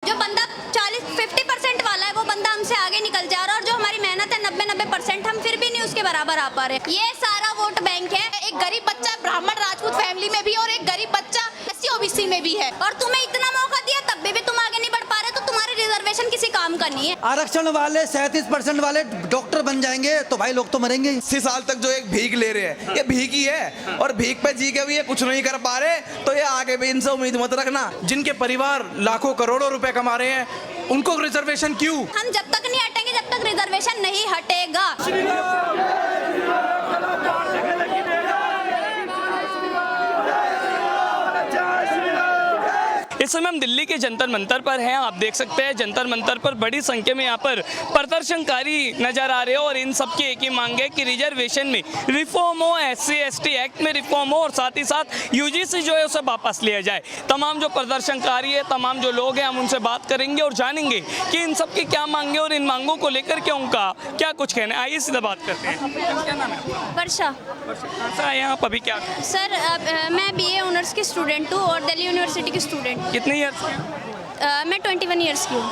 जो बंदा 40-50% वाला है वो बंदा हमसे आगे निकल जा रहा है और जो हमारी मेहनत है 90% हम फिर भी नहीं उसके बराबर आ पा रहे। ये सारा वोट बैंक है। एक गरीब बच्चा ब्राह्मण राजपूत फैमिली में भी और एक गरीब बच्चा एससी ओबीसी में भी है, और तुम्हें इतना मौका दिया तब भी तुम आगे नहीं बढ़ पा रहे, तो तुम्हारी रिजर्वेशन किसी काम का नहीं है। आरक्षण वाले 37% वाले डॉक्टर बन जाएंगे तो भाई लोग तो मरेंगे। 80 साल तक जो एक भीख ले रहे हैं, ये भीख ही है और भीख पे जी के भी ये कुछ नहीं कर पा रहे, तो ये आगे भी इनसे उम्मीद मत रखना। जिनके परिवार लाखों करोड़ों रुपए कमा रहे हैं उनको रिजर्वेशन क्यों? हम जब तक नहीं हटेंगे जब तक रिजर्वेशन नहीं हटेगा। इस समय हम दिल्ली के जंतर मंतर पर हैं। आप देख सकते हैं जंतर मंतर पर बड़ी संख्या में यहाँ पर प्रदर्शनकारी नजर आ रहे हो और इन सबकी एक ही मांग है कि रिजर्वेशन में रिफॉर्म हो, SC/ST एक्ट में रिफॉर्म हो और साथ ही साथ UGC जो है उसे वापस लिया जाए। तमाम जो प्रदर्शनकारी है, तमाम जो लोग हैं, हम उनसे बात करेंगे और जानेंगे कि इन सबकी क्या मांगे और इन मांगों को लेकर के उनका क्या कुछ कहना है। आइए सीधा बात करते हैं। क्या नाम है? वर्षा। कहाँ से आए हैं आप? अभी क्या सर मैं BA ऑनर्स की स्टूडेंट हूँ और दिल्ली यूनिवर्सिटी की स्टूडेंट। कितने ईयर्स? मैं 21 ईयर्स की हूँ।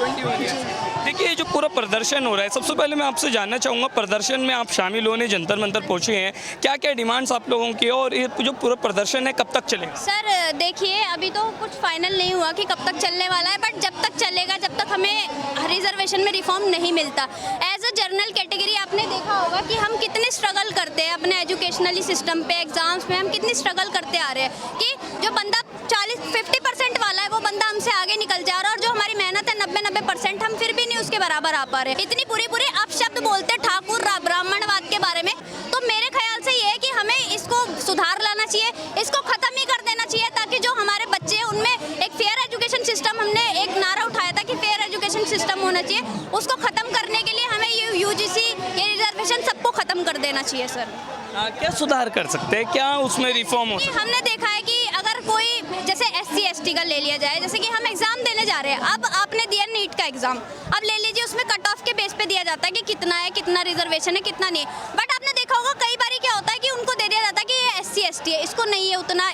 देखिए, ये जो पूरा प्रदर्शन हो रहा है, सबसे पहले मैं आपसे जानना चाहूँगा, प्रदर्शन में आप शामिल होने जंतर मंतर पहुँचे हैं, क्या क्या डिमांड्स आप लोगों की और ये जो पूरा प्रदर्शन है कब तक चलेगा? सर देखिए, अभी तो कुछ फाइनल नहीं हुआ कि कब तक चलने वाला है, बट जब तक चलेगा, जब तक हमें रिजर्वेशन में रिफॉर्म नहीं मिलता। एज अ जनरल कैटेगरी आपने देखा होगा कि हम कितने स्ट्रगल करते हैं अपने एजुकेशनली सिस्टम पे, एग्जाम्स में हम कितनी स्ट्रगल करते आ रहे हैं कि जो बंदा 40-50% वाला है वो बंदा हमसे आगे निकल जा रहा है और जो हमारी मेहनत है 90% हम फिर भी नहीं उसके बराबर आ पा रहे। इतनी पूरी अपशब्द बोलते ठाकुर ब्राह्मणवाद के बारे में, तो मेरे ख्याल से ये है कि हमें इसको सुधार लाना चाहिए, इसको खत्म ही कर देना चाहिए, ताकि जो हमारे बच्चे हैं उनमें एक फेयर एजुकेशन सिस्टम, हमने एक नारा उठाया था कि फेयर एजुकेशन सिस्टम होना चाहिए, उसको खत्म करने के लिए हमें ये UGC, ये रिजर्वेशन सबको खत्म कर देना चाहिए। सर क्या सुधार कर सकते हैं, क्या उसमें रिफॉर्म हो? हमने देखा है कि अगर कोई जैसे SC/ST का ले लिया जाए, जैसे कि हम एग्जाम देने जा रहे हैं, अब आपने दिया नीट का एग्जाम, अब ले लीजिए उसमें कट ऑफ के बेस पे दिया जाता है कि कितना है, कितना रिजर्वेशन है, कितना नहीं है, बट आपने देखा होगा कई बार क्या होता है कि उनको दे दिया जाता है कि ये SC/ST है, इसको नहीं है उतना,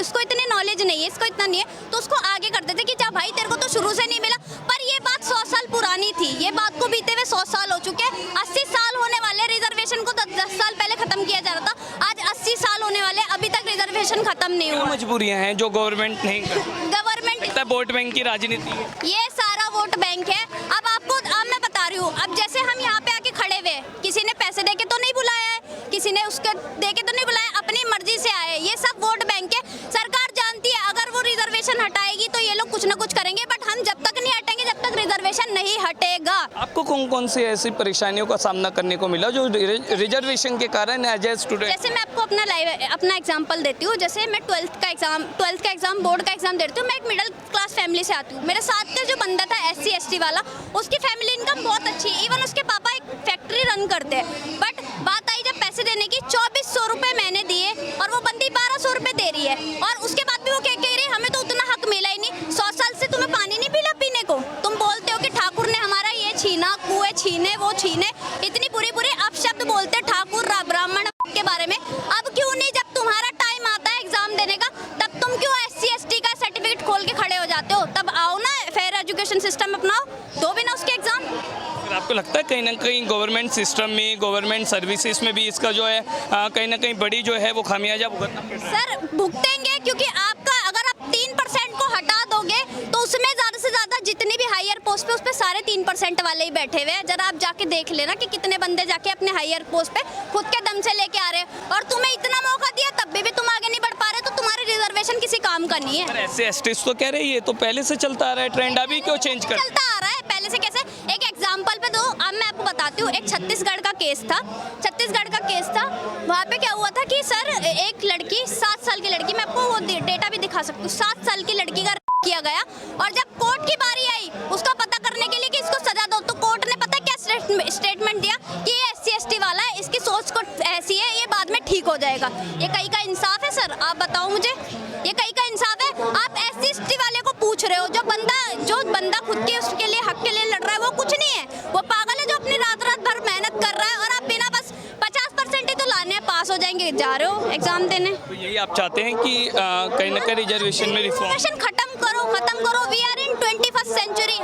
इसको इतनी नॉलेज नहीं है, इसको इतना नहीं है, तो उसको आगे कर देते कि चाहे भाई तेरे को तो शुरू से नहीं मिला। पर ये बात 100 साल पुरानी थी, ये बात को बीते हुए 100 साल हो चुके हैं। 80 साल होने वाले, रिजर्वेशन को 10 साल पहले खत्म किया जा रहा था, आज 80 साल होने वाले, अभी तक रिजर्वेशन खत्म नहीं हुआ। मजबूरियां हैं जो गवर्नमेंट नहीं कर, गवर्नमेंट वोट बैंक की राजनीति है, ये सारा वोट बैंक है। अब मैं बता रही हूँ, अब जैसे हम यहाँ पे आके खड़े हुए, किसी ने पैसे देके तो नहीं बुलाया है, किसी ने उसके देके तो नहीं बुलाया, अपनी मर्जी से आए, ये सब वोट बैंक है। सरकार जानती है अगर वो रिजर्वेशन हटाएगी तो ये लोग कुछ ना कुछ करेंगे, बट हम जब तक नहीं हटेंगे जब तक रिजर्वेशन नहीं हटेगा। आपको कौन कौन सी ऐसी परेशानियों का सामना करने को मिला जो रिजर्वेशन के कारण एज ए स्टूडेंट? जैसे मैं आपको अपना एग्जांपल देती हूँ, जैसे मैं 12th का एग्जाम बोर्ड का एग्जाम देती हूँ। मैं एक मिडिल क्लास फैमिली से आती हूँ। मेरे साथ का जो बंदा था SC/ST वाला, उसकी फैमिली इनकम बहुत अच्छी है, इवन उसके पापा एक फैक्ट्री रन करते हैं, बट बात आई जब पैसे देने की, 2400 रुपये मैंने दिए और वो बंदी 1200 रुपये दे रही है, और उसके बाद भी वो कह रही है हमें तो उतना हक मिला ही नहीं। 100 साल से तुम्हें पानी नहीं मिला पीने को, तुम बोलते हो कि ठाकुर ने हमारा ये छीना, कुएं छीने, वो छीने, इतनी पूरी अपशब्द बोलते ठाकुर ब्राह्मण के बारे में। अब क्यों नहीं, जब तुम्हारा टाइम आता है एग्जाम देने का, तब तुम क्यों SC/ST का सर्टिफिकेट खोल के खड़े हो जाते हो? तब आओ ना, फेयर एजुकेशन सिस्टम अपनाओ, दो भी ना उसके एग्जाम। आपको लगता है कहीं ना कहीं गवर्नमेंट सिस्टम में, गवर्नमेंट सर्विसेज में भी इसका जो है कहीं ना कहीं बड़ी जो है वो खामियाजा भुगतना पड़ रहा है? सर भुगतेंगे, क्योंकि आपका अगर आप 3% को हटा दोगे तो उसमें ज़्यादा से ज़्यादा जितनी भी हायर पोस्ट पे, उस पे सारे 3% वाले ही बैठे हुए हैं। जरा आप जाके देख लेना कि कितने बंदे जाके अपने हायर पोस्ट पे खुद के दम से लेके आ रहे हैं, और तुम्हें इतना मौका दिया तब भी तुम आगे नहीं बढ़ पा रहे, तो तुम्हारी रिजर्वेशन किसी काम का नहीं है। SC/ST तो कह रहे हैं ये तो पहले से चलता आ रहा है ट्रेंड, अभी क्यों चेंज कर? चलता आ रहा है पहले से। कैसे? एक एग्जाम्पल पे दो, अब मैं आपको बताती हूँ। एक छत्तीसगढ़ का केस था, वहाँ पे क्या हुआ था कि सर एक लड़की, 7 साल की लड़की, मैं आपको वो डेटा भी दिखा सकती हूँ, 7 साल की लड़की का किया गया, और जब कोर्ट की बारी आई उसका पता करने के लिए कि इसको सजा दो, तो कोर्ट ने पता क्या स्टेटमेंट दिया कि ये SC/ST वाला है, इसकी सोच को ऐसी है, ये बाद में ठीक हो जाएगा। ये कहीं का इंसाफ है सर? आप बताओ मुझे, ये कहीं का इंसाफ है? आप SC/ST वाले को पूछ रहे हो, जो बंदा खुद के उसके लिए हक के लिए लड़ रहा है, वो कुछ नहीं है, वो पागल है जो अपनी रात भर मेहनत कर रहा है, और आप बिना बस 50% ही तो लाने, पास हो जाएंगे, जा रहे हो एग्जाम देने। तो यही आप चाहते हैं कि कहीं ना कहीं रिजर्वेशन में रिफॉर्म खत्म करो। We are in 21st century,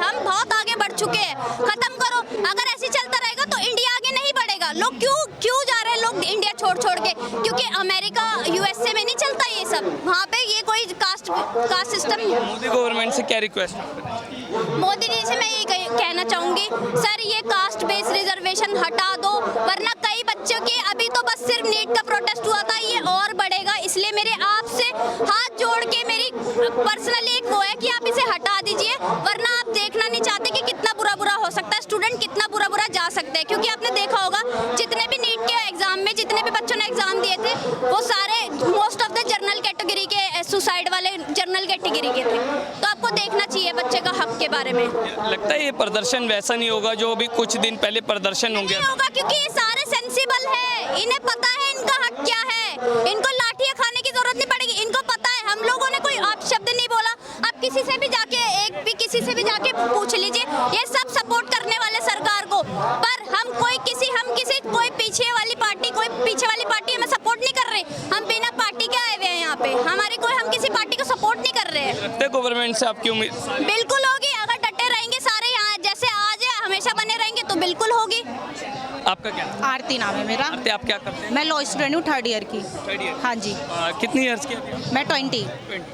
चुके हैं, खत्म करो। अगर ऐसे चलता रहेगा तो इंडिया आगे नहीं बढ़ेगा। लोग क्यों जा रहे हैं लोग इंडिया छोड़ के? क्योंकि अमेरिका यूएसए में नहीं चलता ये सब, वहाँ पे ये कोई कास्ट सिस्टम। मोदी गवर्नमेंट से क्या रिक्वेस्ट? मोदी जी से मैं ये कहना चाहूँगी, सर ये कास्ट बेस्ड रिजर्वेशन हटा दो, वरना कई बच्चों की अभी तो बस सिर्फ नीट का प्रोटेस्ट हुआ था, ये और बढ़ेगा। इसलिए मेरे आपसे हाथ जोड़ के मेरी पर्सनली एक वो है कि आप इसे हटा दीजिए, वरना आप देखना नहीं चाहते कि कितना बुरा हो सकता है, स्टूडेंट कितना बुरा जा सकता है। क्योंकि आपने देखा होगा जितने भी नीट के एग्जाम में जितने भी बच्चों ने एग्जाम दिए थे वो सारे most of the general category के, सुसाइड वाले जनरल कैटेगरी के थे। तो आपको देखना चाहिए बच्चे का हक के बारे में। लगता है ये प्रदर्शन वैसा नहीं होगा जो अभी कुछ दिन पहले प्रदर्शन हो गया? नहीं होगा, क्योंकि ये सारे सेंसिबल है, इन्हें पता है इनका हक क्या है, इनको लाठियां खाने की जरूरत नहीं पड़ेगी, इनको पता है। हम लोगों ने कोई अपशब्द नहीं बोला। आप किसी से भी जाके पूछ लीजिए, ये सब सपोर्ट करने वाले सरकार को। पर हम कोई पीछे वाली पार्टी हमें सपोर्ट नहीं कर रहे। हम बिना पार्टी के आए हुए हैं यहाँ पे, हम किसी पार्टी को सपोर्ट नहीं कर रहे हैं। लगता है गवर्नमेंट से आपकी उम्मीद? बिल्कुल होगी, अगर डटे रहेंगे सारे यहाँ जैसे आज है हमेशा बने रहेंगे तो बिल्कुल होगी। आपका क्या? आरती नाम है मेरा। आरती, आप क्या करते हैं? मैं लॉ स्टूडेंट हूँ, 3rd ईयर की। हाँ जी। कितनी ईयर्स की? मैं 20।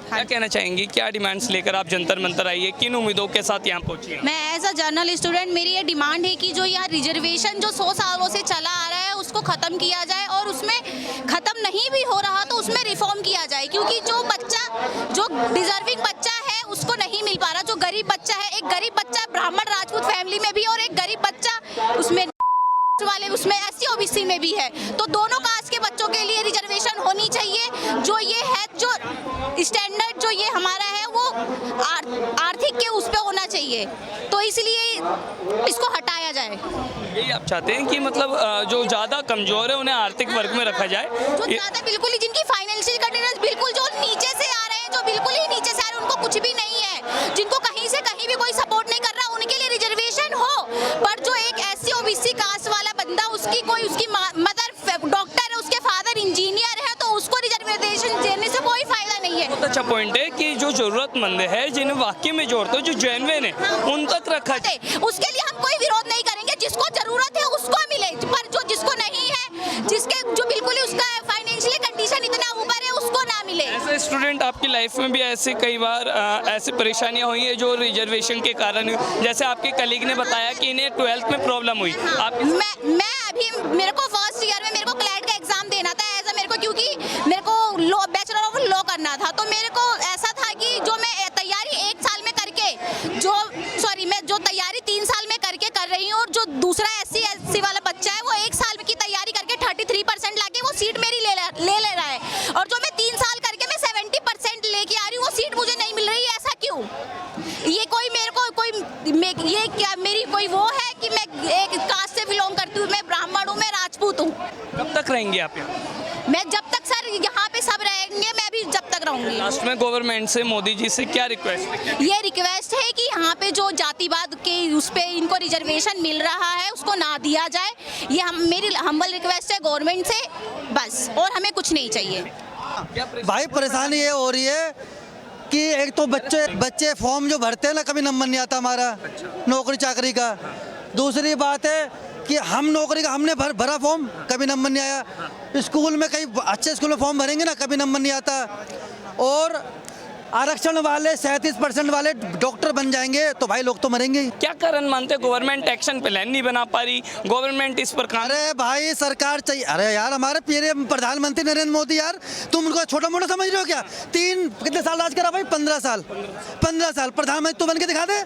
क्या कहना चाहेंगी, क्या डिमांड्स लेकर आप जंतर मंतर आई है, किन उम्मीदों के साथ यहाँ पहुँची है? मैं एज अ जर्नल स्टूडेंट मेरी ये डिमांड है कि जो यहाँ रिजर्वेशन जो 100 सालों से चला आ रहा है उसको ख़त्म किया जाए, और उसमें ख़त्म नहीं भी हो रहा तो उसमें रिफॉर्म किया जाए। क्योंकि जो डिजर्विंग बच्चा है उसको नहीं मिल पा रहा। जो गरीब बच्चा है, एक गरीब बच्चा ब्राह्मण राजपूत फैमिली में भी और एक गरीब बच्चा उसमें SC OBC में भी है, तो दोनों कास्ट के बच्चों के लिए रिजर्वेशन होनी चाहिए। जो ये है, जो स्टैंडर्ड जो ये हमारा है वो आर्थिक के उस पे होना चाहिए, तो इसलिए इसको हटाया जाए। यही आप चाहते हैं कि मतलब जो ज़्यादा कमज़ोर है उन्हें आर्थिक वर्ग में रखा जाए? जो ज़्यादा बिल्कुल ही जिनकी फाइनेंशियल कंडीशन बिल्कुल जो नीचे से आ रहे हैं, जो बिल्कुल ही नीचे से आ रहे हैं, उनको कुछ भी नहीं है, जिनको कहीं से कहीं भी कोई सपोर्ट नहीं कर रहा, उनके लिए रिजर्वेशन हो। पर जो एक SC OBC कास्ट वाला बंदा, उसकी मदर डॉक्टर है, उसके फादर इंजीनियर है, तो उसको रिजर्वेशन देने से कोई फायदा नहीं है। बहुत अच्छा पॉइंट है कि जो जरूरतमंद है, जिन्हें वाकई में जोड़ते हो, जो जेन्युइन है, उन तक रखा जाए। उसके लिए हम कोई विरोध नहीं करेंगे, जिसको जरूरत है उसको मिले, पर जो जिसको नहीं है, जो बिल्कुल ही उसका फाइनेंशियली कंडीशन इतना ऊपर है, उसको ना मिले। ऐसे स्टूडेंट आपकी लाइफ में भी ऐसे कई बार ऐसी परेशानियां हुई है जो रिजर्वेशन के कारण, जैसे आपके कलीग ने बताया कि इन्हें 12th में प्रॉब्लम हुई। आप मैं अभी मेरे को 1st ईयर में मेरे को क्लैट का एग्जाम देना था क्योंकि मेरे को बैचलर ऑफ लॉ करना था। तो मेरे को ऐसा था कि जो मैं तैयारी 1 साल में करके मैं जो तैयारी 3 साल में करके कर रही हूँ, और जो दूसरा SC वाला बच्चा है वो 1 साल की तैयारी करके 33% लाके वो सीट मेरी ले रहा है, और जो मैं 3 साल करके मैं 70% लेके आ रही हूँ, वो सीट मुझे नहीं मिल रही है। ऐसा क्यों? ये कोई मेरे को ये क्या मेरी कोई वो है कि मैं एक कास्ट से बिलोंग करती हूँ, मैं ब्राह्मण हूँ, मैं राजपूत हूँ। कब तक रहेंगे आप यहाँ? मैं जब तक सर यहाँ पे सब रहेंगे, मैं भी जब तक रहूंगी। लास्ट में गवर्नमेंट से, मोदी जी से क्या रिक्वेस्ट है? ये रिक्वेस्ट है कि यहाँ पे जो जातिवाद के उस पे इनको रिजर्वेशन मिल रहा है उसको ना दिया जाए। ये मेरी हम्बल रिक्वेस्ट है गवर्नमेंट से, बस, और हमें कुछ नहीं चाहिए। भाई परेशानी ये हो रही है कि एक तो बच्चे फॉर्म जो भरते हैं ना, कभी नंबर नहीं आता हमारा नौकरी चाकरी का। दूसरी बात है कि हम नौकरी का हमने भरा फॉर्म, कभी नंबर नहीं आया। स्कूल में कहीं अच्छे स्कूल में फॉर्म भरेंगे ना, कभी नंबर नहीं आता। और आरक्षण वाले 37% वाले डॉक्टर बन जाएंगे तो भाई लोग तो मरेंगे। क्या कारण मानते गवर्नमेंट एक्शन प्लान नहीं बना पा रही, गवर्नमेंट इस पर काम? अरे भाई सरकार चाहिए। अरे यार हमारे प्यारे प्रधानमंत्री नरेंद्र मोदी, यार तुम उनको छोटा मोटा समझ रहे हो क्या? कितने साल राज करा भाई? 15 साल प्रधानमंत्री तो बन के दिखा दे।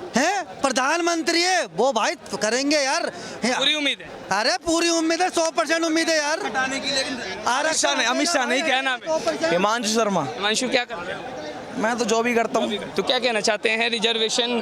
हैं प्रधानमंत्री है वो, भाई करेंगे यार, पूरी उम्मीद है। अरे पूरी उम्मीद है, 100% उम्मीद है यार। अमित शाह नहीं, क्या नाम है? हिमांशु शर्मा। हिमांशु, क्या करते हैं? मैं तो जॉब ही करता हूँ। तो क्या कहना चाहते हैं रिजर्वेशन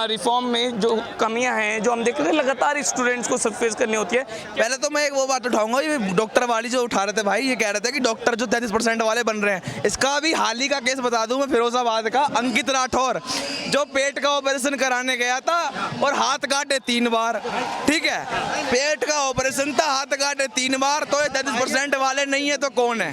रिफॉर्म में जो कमियां हैं, जो हम देख रहे हैं लगातार स्टूडेंट्स को सब फेस करनी होती है? पहले तो मैं एक वो बात उठाऊंगा, ये डॉक्टर वाली जो उठा रहे थे भाई, ये कह रहे थे कि डॉक्टर जो 33% वाले बन रहे हैं, इसका भी हाल ही का केस बता दूं मैं, फिरोजाबाद का अंकित राठौर, जो पेट का ऑपरेशन कराने गया था और हाथ काटे 3 बार। ठीक है, पेट का ऑपरेशन था, हाथ काटे 3 बार, तो ये 33% वाले नहीं है तो कौन है?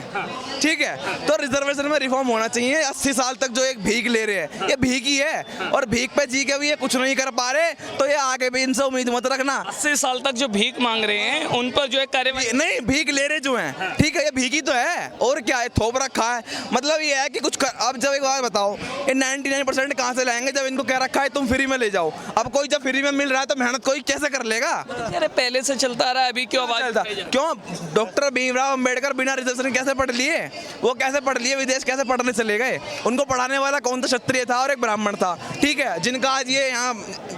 ठीक है, तो रिजर्वेशन में रिफॉर्म होना चाहिए। 80 साल तक तक जो एक भीख ले रहे हैं, ये भीख ही है और भीख पे जी के भी ये कुछ नहीं कर पा रहे, तो ये आगे भी इनसे उम्मीद मत रखना। 80 साल तक जो भीख मांग रहे हैं उन पर जो है कार्रवाई नहीं, भीख ले रहे जो हैं, ठीक है, ये भीख ही तो है और क्या है, थोप रखा है। मतलब ये है कि कुछ अब जब एक बात बताओ, ये 99% कहाँ से लाएंगे जब इनको कह रखा है तुम फ्री में ले जाओ। अब कोई जब फ्री में मिल रहा है तो मेहनत कोई कैसे कर लेगा? अरे पहले से चलता आ रहा है, अभी क्यों आवाज उठाई जा रही है? क्यों डॉक्टर भीमराव अंबेडकर बिना रिजर्वेशन कैसे पढ़ लिए? वो कैसे पढ़ लिए? विदेश कैसे पढ़ने चले गए? उनको पढ़ाने वाला कौन था? क्षत्रिय था और एक ब्राह्मण था, ठीक है, जिनका आज ये यहाँ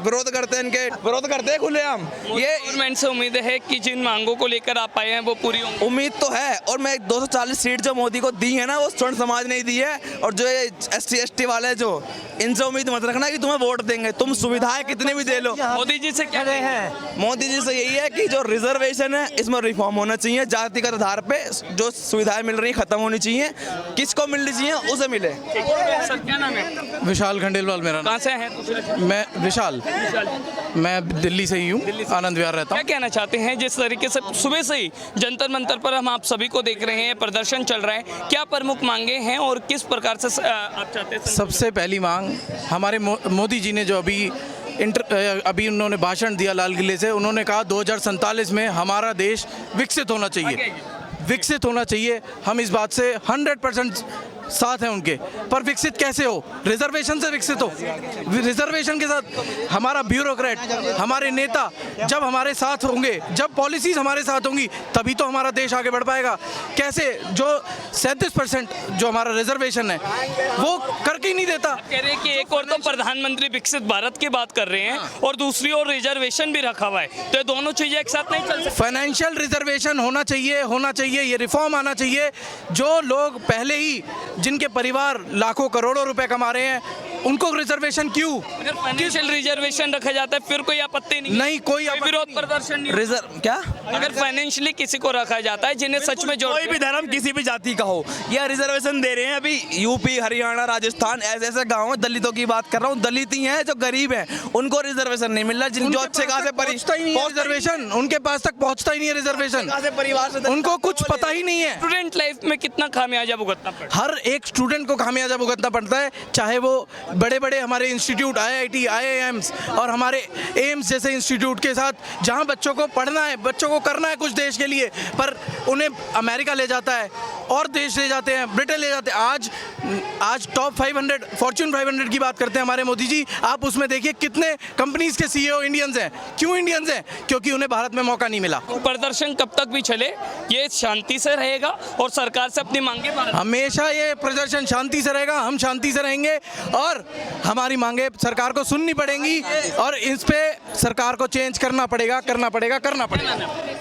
विरोध करते हैं, इनके विरोध करते हैं खुलेआम। ये गवर्नमेंट से उम्मीद है कि जिन मांगों को लेकर आप आए हैं वो पूरी होंगी। उम्मीद तो है, और मैं 240 सीट जो मोदी को दी है ना, वो स्वर्ण समाज ने दी है, और जो ये SC/ST वाले जो, इनसे उम्मीद मत रखना कि तुम्हें वोट देंगे, तुम सुविधाएं कितनी भी दे लो। मोदी जी से क्या कहे हैं? मोदी जी से यही है कि जो रिजर्वेशन है इसमें रिफॉर्म होना चाहिए, जातिगत आधार पे जो सुविधाएं मिल रही खत्म होनी चाहिए, किसको मिलनी चाहिए उसे मिले। सर क्या नाम है? विशाल खंडेलवाल मेरा नाम। कहाँ से हैं दूसरे से? मैं विशाल, मैं दिल्ली से ही हूँ, आनंद विहार रहता क्या हूँ। कहना चाहते हैं? जिस तरीके से सुबह से ही जंतर मंतर पर हम आप सभी को देख रहे हैं, प्रदर्शन चल रहा है, क्या प्रमुख मांगे हैं और किस प्रकार से आप चाहते हैं? सबसे पहली मांग, हमारे मोदी जी ने जो अभी उन्होंने भाषण दिया लाल किले से, उन्होंने कहा 2047 में हमारा देश विकसित होना चाहिए, विकसित होना चाहिए। हम इस बात से 100% साथ हैं उनके, पर विकसित कैसे हो? रिजर्वेशन से विकसित हो। रिजर्वेशन के साथ हमारा ब्यूरोक्रेट, हमारे नेता जब हमारे साथ होंगे, जब पॉलिसीज हमारे साथ होंगी, तभी तो हमारा देश आगे बढ़ पाएगा। कैसे? जो 37% जो हमारा रिजर्वेशन है वो करके ही नहीं देता। कह रहे हैं कि एक और तो प्रधानमंत्री विकसित भारत की बात कर रहे हैं और दूसरी ओर रिजर्वेशन भी रखा हुआ है, तो ये दोनों चीजें एक साथ नहीं चल सकती। फाइनेंशियल रिजर्वेशन होना चाहिए, ये रिफॉर्म आना चाहिए। जो लोग पहले ही, जिनके परिवार लाखों करोड़ों रुपए कमा रहे हैं, उनको रिजर्वेशन क्यों? अगर फाइनेंशियल रिजर्वेशन रखा जाता है फिर कोई आपत्ति नहीं, कोई विरोध प्रदर्शन नहीं। रिजर्व क्या? अगर फाइनेंशियली किसी को रखा जाता है जिन्हें सच में कोई भी धर्म, किसी भी जाति का हो, या रिजर्वेशन दे रहे हैं। अभी यूपी, हरियाणा, राजस्थान ऐसे ऐसे गाँव है, दलितों की बात कर रहा हूँ, दलित ही हैं जो गरीब हैं, उनको रिजर्वेशन नहीं मिल रहा। जो अच्छे खासे रिजर्वेशन उनके पास तक पहुंचता ही नहीं है रिजर्वेशन, परिवार से उनको कुछ पता ही नहीं है। स्टूडेंट लाइफ में कितना खामियाजा भुगतना पड़ता है? हर एक स्टूडेंट को खामियाजा भुगतना पड़ता है, चाहे वो बड़े बड़े हमारे इंस्टीट्यूट IIT, IIMs और हमारे एम्स जैसे इंस्टीट्यूट के साथ, जहां बच्चों को पढ़ना है, बच्चों को करना है कुछ देश के लिए, पर उन्हें अमेरिका ले जाता है और देश ले जाते हैं, ब्रिटेन ले जाते हैं। आज टॉप 500, फॉर्च्यून 500 की बात करते हैं हमारे मोदी जी। आप उसमें देखिए कितने कंपनीज के CEO इंडियंस हैं। क्यों इंडियंस हैं? क्योंकि उन्हें भारत में मौका नहीं मिला। प्रदर्शन कब तक भी चले, ये शांति से रहेगा और सरकार से अपनी मांगे हमेशा ये प्रदर्शन शांति से रहेगा, हम शांति से रहेंगे और हमारी मांगे सरकार को सुननी पड़ेंगी और इस पे सरकार को चेंज करना पड़ेगा।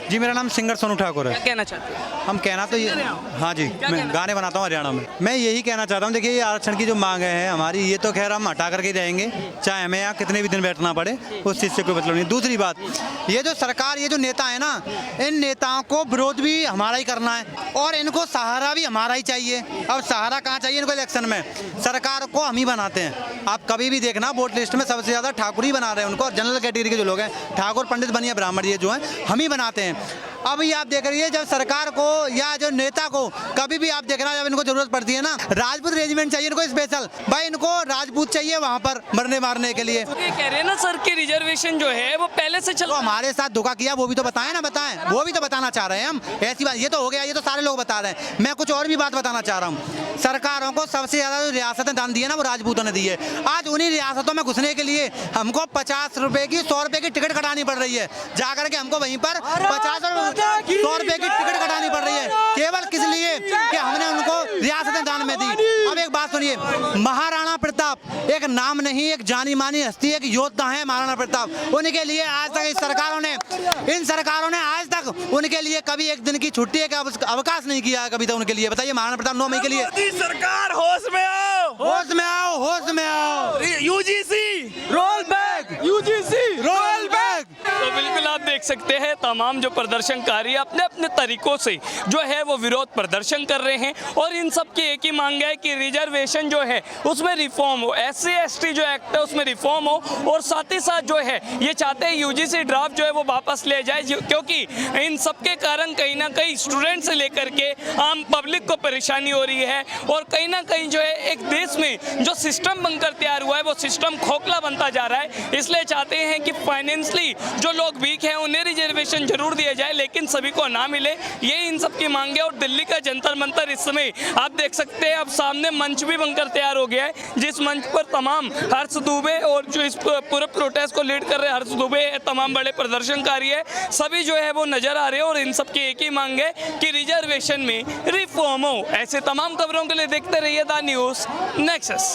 जी, मेरा नाम सिंगर सोनू ठाकुर है। क्या कहना चाहते हैं? हम कहना तो ये, हाँ जी, मैं गाने बनाता हूँ हरियाणा में। मैं यही कहना चाहता हूँ, देखिए ये आरक्षण की जो मांग है हमारी, ये तो खैर हम हटा करके रहेंगे, चाहे हमें यहाँ कितने भी दिन बैठना पड़े, उस चीज़ से कोई मतलब नहीं। दूसरी बात, ये जो सरकार, ये जो नेता है ना, इन नेताओं को विरोध भी हमारा ही करना है और इनको सहारा भी हमारा ही चाहिए। अब सहारा कहाँ चाहिए इनको? इलेक्शन में सरकार को हम ही बनाते हैं। आप कभी भी देखना, वोट लिस्ट में सबसे ज़्यादा ठाकुर ही बना रहे हैं उनको, और जनरल कैटेगरी के जो लोग हैं, ठाकुर, पंडित, बनिया, ब्राह्मण, ये जो हैं हम ही बनाते हैं। अभी आप देख रही है, जब सरकार को या जो नेता को कभी भी आप देखना, जब इनको जरूरत पड़ती है ना, राजपूत रेजिमेंट चाहिए इनको स्पेशल, भाई इनको राजपूत चाहिए वहाँ पर मरने मारने के लिए। ये कह रहे हैं ना सर कि रिजर्वेशन जो है वो पहले से चल, हमारे साथ धोखा किया वो भी तो बताएं ना, बताएं, वो भी तो बताना चाह रहे हैं हम। ऐसी बात, ये तो हो गया, ये तो सारे लोग बता रहे हैं, मैं कुछ और भी बात बताना चाह रहा हूँ। सरकारों को सबसे ज़्यादा जो रियासतें दान दी है ना, वो राजपूतों ने दी है। आज उन्हीं रियासतों में घुसने के लिए हमको 50 रुपए की, 100 रुपए की टिकट कटानी पड़ रही है। जाकर के हमको वहीं पर 50 और 100 रुपए की टिकट कटानी पड़ रही है, केवल किस लिए कि हमने उनको रियासतें दान में दी। अब एक बात सुनिए, महाराणा प्रताप एक नाम नहीं, एक जानी मानी हस्ती, एक योद्धा है महाराणा प्रताप। उनके लिए आज तक इन सरकारों ने आज तक उनके लिए कभी एक दिन की छुट्टी का अवकाश नहीं किया कभी तक उनके लिए। बताइए, महाराणा प्रताप 9 मई के लिए। सरकार होश में आओ, होश में आओ, होश में आओ। UGC roll back, UGC roll back. तो बिल्कुल आप देख सकते हैं तमाम जो प्रदर्शनकारी अपने अपने तरीकों से जो है वो विरोध प्रदर्शन कर रहे हैं और इन सब की एक ही मांग है कि रिजर्वेशन जो है उसमें रिफॉर्म हो, SC/ST जो एक्ट है उसमें रिफॉर्म हो और साथ ही साथ जो है ये चाहते हैं UGC ड्राफ्ट जो है वो वापस ले जाए, क्योंकि इन सब के कारण कहीं ना कहीं स्टूडेंट से लेकर के आम पब्लिक को परेशानी हो रही है और कहीं ना कहीं जो है एक देश में जो सिस्टम बनकर तैयार हुआ है वो सिस्टम खोखला बनता जा रहा है। इसलिए चाहते हैं कि फाइनेंशियली जो लोग वीक हैं उन्हें रिजर्वेशन जरूर दिया जाए लेकिन सभी को ना मिले, ये इन सब की मांग है। और दिल्ली का जंतर मंतर इस समय आप देख सकते हैं अब सामने मंच भी बनकर तैयार हो गया है, जिस मंच पर तमाम हर्ष दुबे और जो इस पूरे प्रोटेस्ट को लीड कर रहे हर्ष दुबे, तमाम बड़े प्रदर्शनकारी है, सभी जो है वो नजर आ रहे हैं और इन सब की एक ही मांग है कि रिजर्वेशन में रिफॉर्म हो। ऐसे तमाम खबरों के लिए देखते रहिए द न्यूज़ नेक्सस।